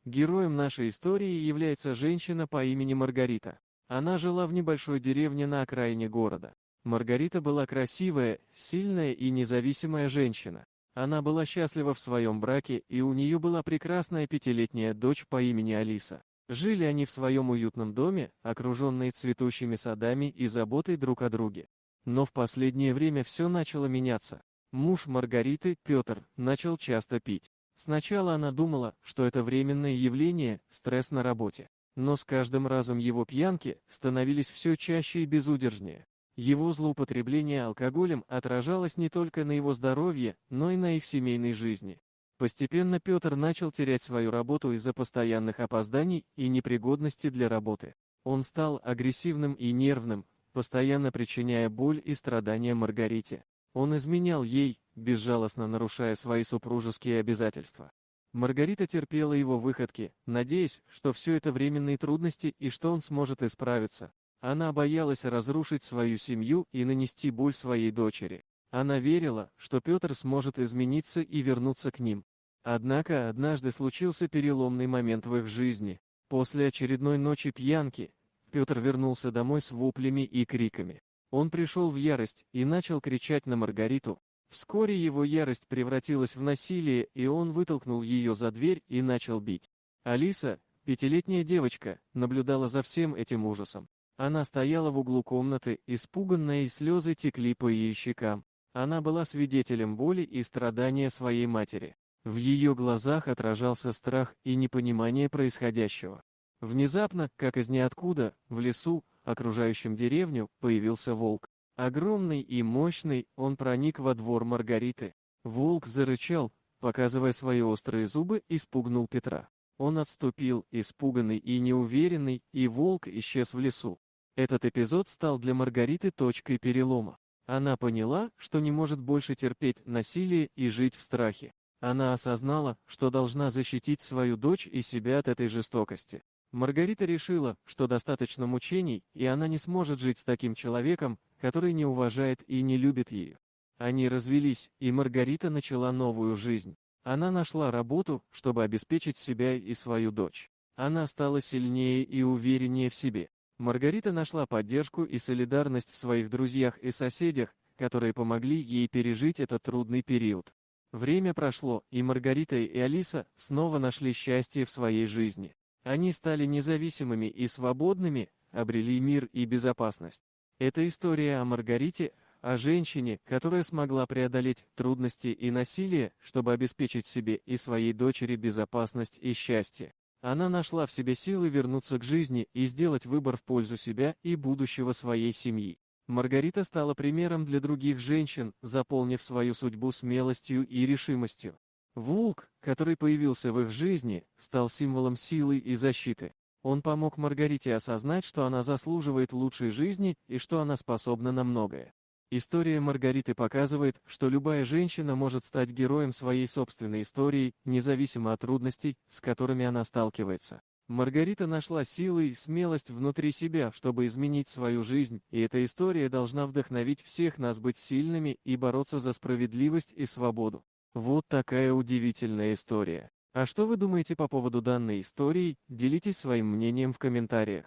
Героем нашей истории является женщина по имени Маргарита. Она жила в небольшой деревне на окраине города. Маргарита была красивая, сильная и независимая женщина. Она была счастлива в своем браке, и у нее была прекрасная пятилетняя дочь по имени Алиса. Жили они в своем уютном доме, окруженные цветущими садами и заботой друг о друге. Но в последнее время все начало меняться. Муж Маргариты, Петр, начал часто пить. Сначала она думала, что это временное явление, стресс на работе. Но с каждым разом его пьянки становились все чаще и безудержнее. Его злоупотребление алкоголем отражалось не только на его здоровье, но и на их семейной жизни. Постепенно Петр начал терять свою работу из-за постоянных опозданий и непригодности для работы. Он стал агрессивным и нервным, постоянно причиняя боль и страдания Маргарите. Он изменял ей, безжалостно нарушая свои супружеские обязательства. Маргарита терпела его выходки, надеясь, что все это временные трудности и что он сможет исправиться. Она боялась разрушить свою семью и нанести боль своей дочери. Она верила, что Петр сможет измениться и вернуться к ним. Однако однажды случился переломный момент в их жизни. После очередной ночи пьянки, Петр вернулся домой с воплями и криками. Он пришел в ярость и начал кричать на Маргариту. Вскоре его ярость превратилась в насилие, и он вытолкнул ее за дверь и начал бить. Алиса, пятилетняя девочка, наблюдала за всем этим ужасом. Она стояла в углу комнаты, испуганная, и слезы текли по ее щекам. Она была свидетелем боли и страдания своей матери. В ее глазах отражался страх и непонимание происходящего. Внезапно, как из ниоткуда, в лесу, окружающем деревню, появился волк. Огромный и мощный, он проник во двор Маргариты. Волк зарычал, показывая свои острые зубы, и спугнул Петра. Он отступил, испуганный и неуверенный, и волк исчез в лесу. Этот эпизод стал для Маргариты точкой перелома. Она поняла, что не может больше терпеть насилие и жить в страхе. Она осознала, что должна защитить свою дочь и себя от этой жестокости. Маргарита решила, что достаточно мучений, и она не сможет жить с таким человеком, который не уважает и не любит ее. Они развелись, и Маргарита начала новую жизнь. Она нашла работу, чтобы обеспечить себя и свою дочь. Она стала сильнее и увереннее в себе. Маргарита нашла поддержку и солидарность в своих друзьях и соседях, которые помогли ей пережить этот трудный период. Время прошло, и Маргарита и Алиса снова нашли счастье в своей жизни. Они стали независимыми и свободными, обрели мир и безопасность. Это история о Маргарите, о женщине, которая смогла преодолеть трудности и насилие, чтобы обеспечить себе и своей дочери безопасность и счастье. Она нашла в себе силы вернуться к жизни и сделать выбор в пользу себя и будущего своей семьи. Маргарита стала примером для других женщин, заполнив свою судьбу смелостью и решимостью. Волк, который появился в их жизни, стал символом силы и защиты. Он помог Маргарите осознать, что она заслуживает лучшей жизни и что она способна на многое. История Маргариты показывает, что любая женщина может стать героем своей собственной истории, независимо от трудностей, с которыми она сталкивается. Маргарита нашла силы и смелость внутри себя, чтобы изменить свою жизнь, и эта история должна вдохновить всех нас быть сильными и бороться за справедливость и свободу. Вот такая удивительная история. А что вы думаете по поводу данной истории? Делитесь своим мнением в комментариях.